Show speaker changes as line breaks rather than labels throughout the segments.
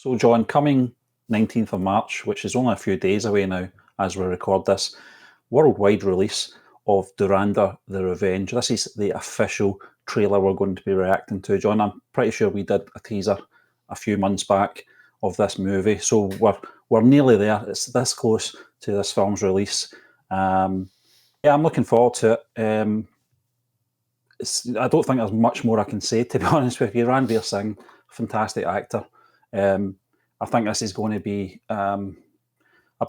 So, John, coming 19th of March, which is only a few days away now as we record this, worldwide release of Dhurandhar, The Revenge. This is the official trailer we're going to be reacting to, John. I'm pretty sure we did a teaser a few months back of this movie, so we're nearly there. It's this close to this film's release. Yeah, I'm looking forward to it. I don't think there's much more I can say, to be honest with you. Ranveer Singh, fantastic actor. I think this is going to be a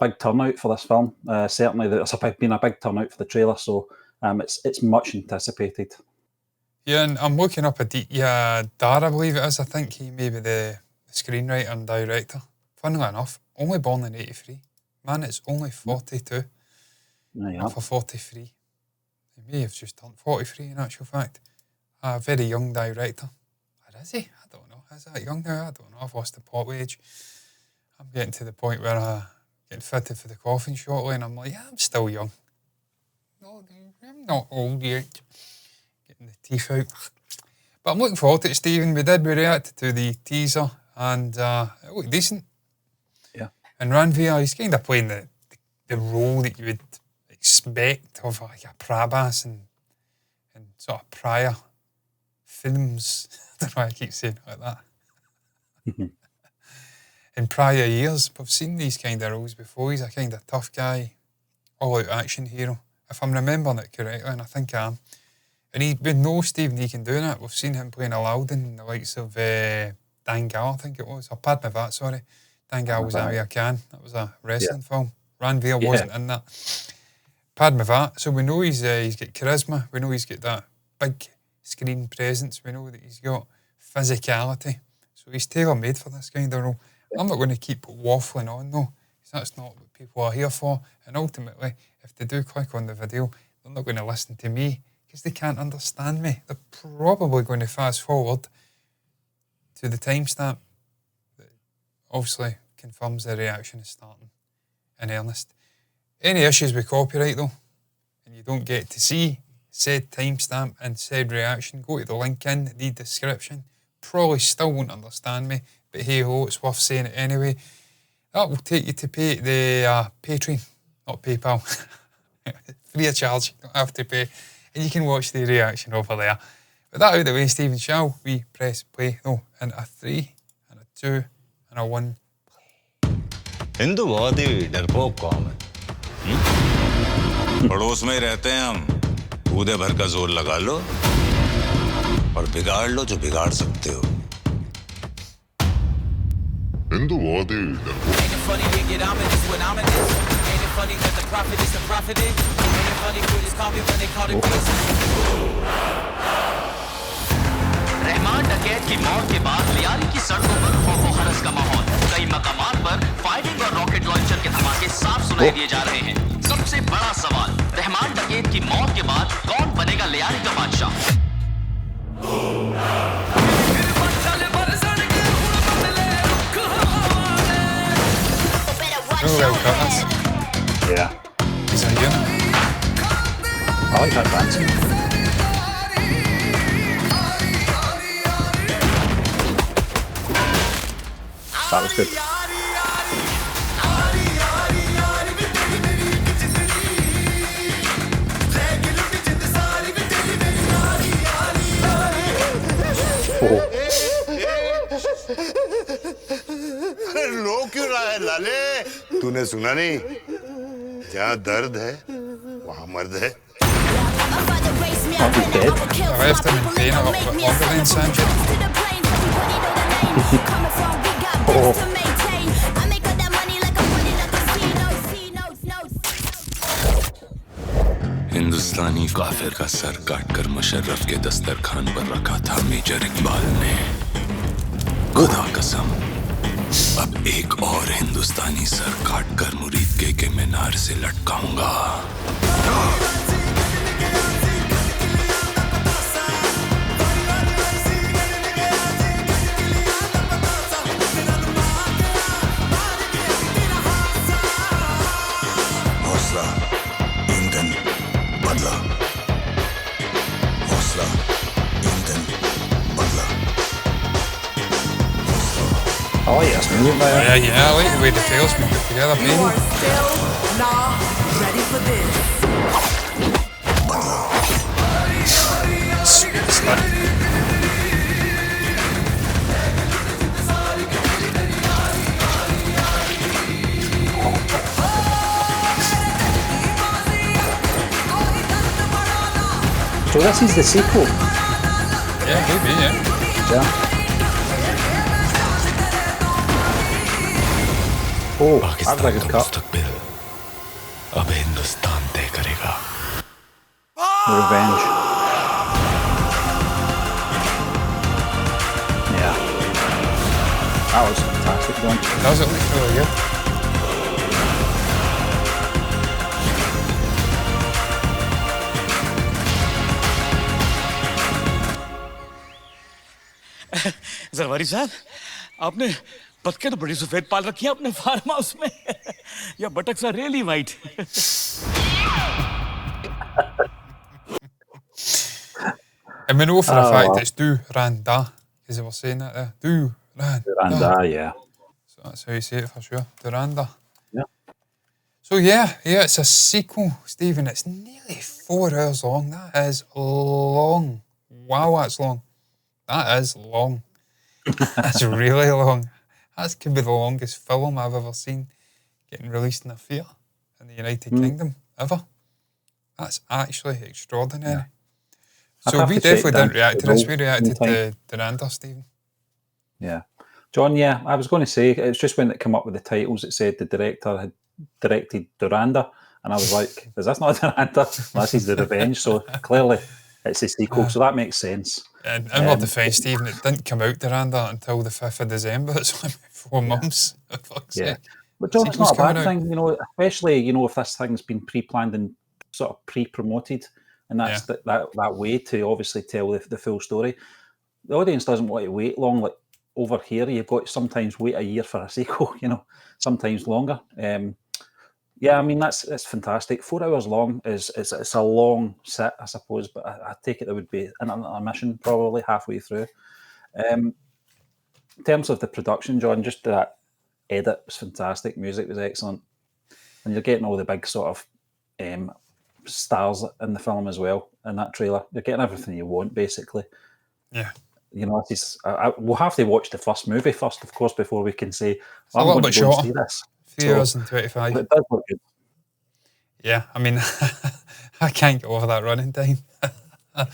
big turnout for this film. Certainly, there's been a big turnout for the trailer, so it's much anticipated.
Yeah, and I'm looking up Dar, I believe it is. I think he may be the screenwriter and director. Funnily enough, only born in 83. Man, it's only 42.
Yeah.
For 43. He may have just turned 43 in actual fact. A very young director. Or is he? I don't know. Is that young now? I don't know. I've lost the plot age. I'm getting to the point where I'm getting fitted for the coffin shortly and I'm like, yeah, I'm still young. No, I'm not old yet. Getting the teeth out. But I'm looking forward to it, Stephen. We reacted to the teaser and it looked decent.
Yeah.
And Ranveer, he's kind of playing the role that you would expect of like a Prabhas and sort of prior films. I don't know why I keep saying it like that. In prior years, we've seen these kind of roles before. He's a kind of tough guy, all-out action hero, if I'm remembering it correctly, and I think I am. And we know Stephen, he can do that. We've seen him playing Aladdin in the likes of Dangal, I think it was, or Padma Vat, sorry. Dangal was Amir Khan. That was a wrestling film. Ranveer wasn't in that. Padma Vat, so we know he's got charisma. We know he's got that big screen presence. We know that he's got physicality. So he's tailor-made for this kind of role. I'm not going to keep waffling on though, because that's not what people are here for. And ultimately, if they do click on the video, they're not going to listen to me because they can't understand me. They're probably going to fast forward to the timestamp that obviously confirms the reaction is starting in earnest. Any issues with copyright though, and you don't get to see said timestamp and said reaction, go to the link in the description. Probably still won't understand me, but hey ho, it's worth saying it anyway. That will take you to pay the Patreon, not PayPal. Free of charge, you don't have to pay. And you can watch the reaction over there. With that out of the way, Stephen, shall we press play? No, and a 3, and a 2, and a 1, play.
Hindu बहुत ही डरपोक कौम है। पड़ोस में रहते हैं हम। कूदे भर का जोर लगा लो और बिगाड़ लो जो बिगाड़ सकते हो। हिंदू बहुत ही
रहमान डकैत की मौत के बाद लियारी की सड़कों पर खौफ व हरस का माहौल। कई मकामात पर फायरिंग और रॉकेट लॉन्चर के धमाके साफ सुनाई दिए जा रहे हैं। सबसे बड़ा सवाल, रहमान डकैत की मौत के बाद कौन बनेगा लियारी का बादशाह?
Yeah.
He's a young.
I like that dancing. That was good.
रो क्यों रहा है लाले? तूने सुना नहीं? जहाँ दर्द है, वहाँ मर्द है।
I left him in pain a little bit longer than Sanjay.
हिंदुस्तानी काफिर का सर काटकर मुशर्रफ के दस्तरखान पर रखा था मेजर इकबाल ने। खुदा कसम, अब एक और हिंदुस्तानी सर काटकर मुरीद के मीनार से लटकाऊंगा। हौसला, ईंधन, बदला। हौसला, ईंधन, बदला।
I like this music now.
Yeah, I like the way the trail's been put together,
You
baby.
are still not ready for this.
Slick.
So this is the sequel.
Yeah, maybe, yeah.
Yeah. Oh, that's a
Pakistan
good
का
cut.
मुस्तकबिल अब हिंदुस्तान तय करेगा.
The Revenge. Yeah. That was fantastic, John.
Does it look really good?
जरवारी साहब, आपने बतखें तो बड़ी सफेद पाल रखी है अपने फार्म हाउस में. Your buttocks are really white.
And we know for a
Oh,
fact
wow.
it's Dhurandhar, because they were saying that there. Dhurandhar.
And yeah.
So that's how you say it for sure. Dhurandhar.
Yeah.
So yeah, it's a sequel, Stephen. It's nearly 4 hours long. That is long. Wow, that's long. That is long. That's really long. That could be the longest film I've ever seen getting released in a theatre in the United Kingdom ever. That's actually extraordinary.
Yeah.
So we definitely didn't react to this. We reacted
time.
to Dhurandhar, Stephen.
Yeah. John, yeah, I was going to say, it's just when it came up with the titles, it said the director had directed Dhurandhar, and I was like, is this not Dhurandhar? This is The Revenge, so clearly it's a sequel, so that makes sense.
And in our defence, Stephen, it didn't come out Dhurandhar until the 5th of December. It's only 4 months. For fuck's
Yeah.
sake.
But John, it's not a
Sequel's
bad
coming
thing, especially, if this thing's been pre-planned and sort of pre-promoted, and that's that way to obviously tell the full story. The audience doesn't want to wait long. Like over here, you've got to sometimes wait a year for a sequel, sometimes longer. Yeah, I mean, that's fantastic. 4 hours long it's a long sit, I suppose, but I take it there would be an intermission probably halfway through. In terms of the production, John, just that edit was fantastic. Music was excellent. And you're getting all the big sort of stars in the film as well in that trailer. You're getting everything you want, basically.
Yeah.
We'll have to watch the first movie first, of course, before we can say,
a little bit shorter.
See this.
3 hours and 25.
It does look good.
Yeah, I mean, I can't get over that running time. I'm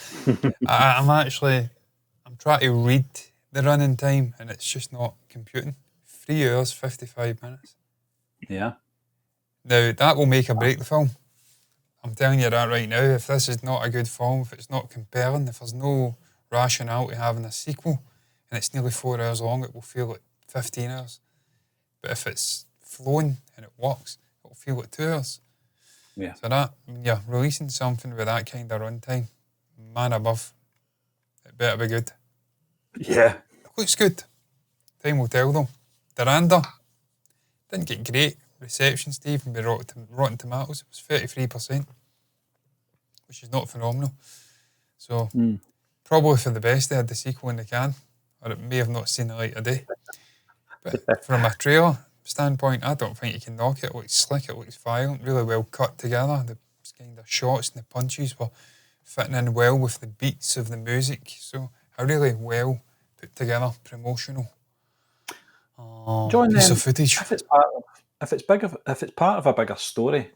trying to read the running time and it's just not computing. 3 hours, 55 minutes.
Yeah.
Now, that will make or break the film. I'm telling you that right now. If this is not a good film, if it's not compelling, if there's no rationale to having a sequel and it's nearly 4 hours long, it will feel like 15 hours. But if it's flowing and it works, it'll feel like 2 hours.
Yeah.
So releasing something with that kind of runtime, man above, it better be good.
Yeah.
It looks good. Time will tell though. Dhurandhar didn't get great reception, Steve, from Rotten Tomatoes. It was 33%, which is not phenomenal. So probably for the best they had the sequel in the can, or it may have not seen the light of day. But from a trailer standpoint, I don't think you can knock it. It looks slick, it looks violent, really well cut together. The kind of shots and the punches were fitting in well with the beats of the music. So a really well put together promotional
John,
piece of footage.
If it's part of a bigger story,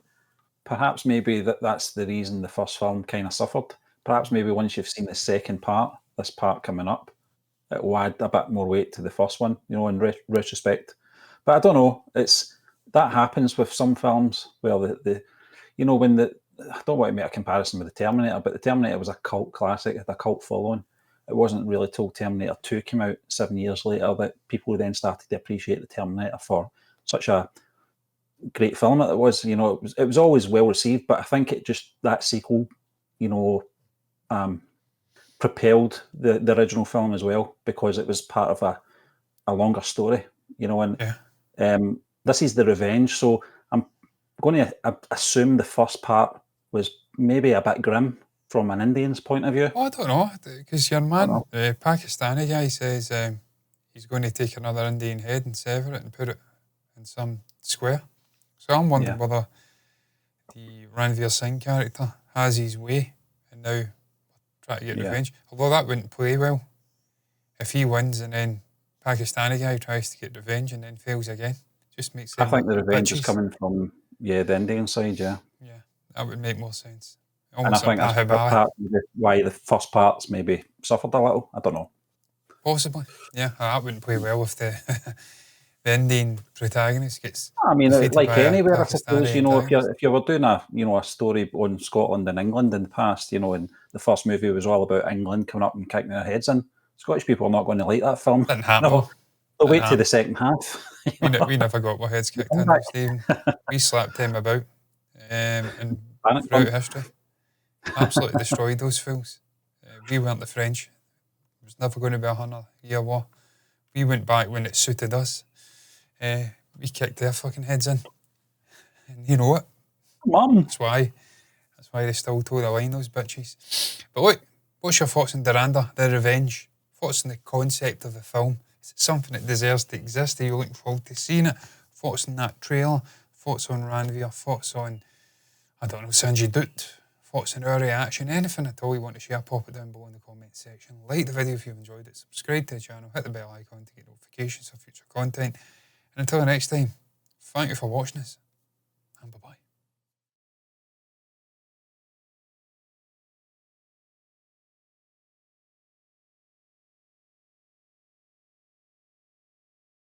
perhaps maybe that's the reason the first film kind of suffered. Perhaps maybe once you've seen the second part, this part coming up, it will add a bit more weight to the first one, in retrospect. But I don't know. That happens with some films where I don't want to make a comparison with the Terminator, but the Terminator was a cult classic, had a cult following. It wasn't really till Terminator 2 came out 7 years later that people then started to appreciate the Terminator for such a great film that it was. It was always well received, but I think that sequel, propelled the original film as well because it was part of a longer story. This is The Revenge, so I'm going to assume the first part was maybe a bit grim from an Indian's point of view.
Oh, I don't know, because your man, the Pakistani guy, says he's going to take another Indian head and sever it and put it in some square. So I'm wondering whether the Ranveer Singh character has his way and now try to get revenge. Although that wouldn't play well if he wins and then Pakistani guy tries to get revenge and then fails again. Just makes sense.
I think the revenge is coming from the Indian side,
Yeah, that would make more sense.
And I
Almost
think that's part why the first parts maybe suffered a little. I don't know.
Possibly, yeah. That wouldn't play well if the the Indian protagonist gets.
I mean, like anywhere, I suppose,
Pakistani
if you were doing a story on Scotland and England in the past, and the first movie was all about England coming up and kicking their heads in, Scottish people are not going to like that film.
Didn't happen.
They'll wait to the second half.
We never got our heads kicked in, Stephen. We slapped him about and throughout history. Absolutely destroyed those fools. We weren't the French. It was never going to be a 100-year war. We went back when it suited us. We kicked their fucking heads in. And you know what?
Mum.
That's why they still toe the line, those bitches. But look, what's your thoughts on Dhurandhar, The Revenge? Thoughts on the concept of the film? Is it something that deserves to exist? Are you looking forward to seeing it? Thoughts on that trailer? Thoughts on Ranveer? Thoughts on, I don't know, Sanjay Dutt? Thoughts on our reaction? Anything at all you want to share, pop it down below in the comment section. Like the video if you've enjoyed it. Subscribe to the channel. Hit the bell icon to get notifications of future content. And until next time, thank you for watching us. And bye-bye.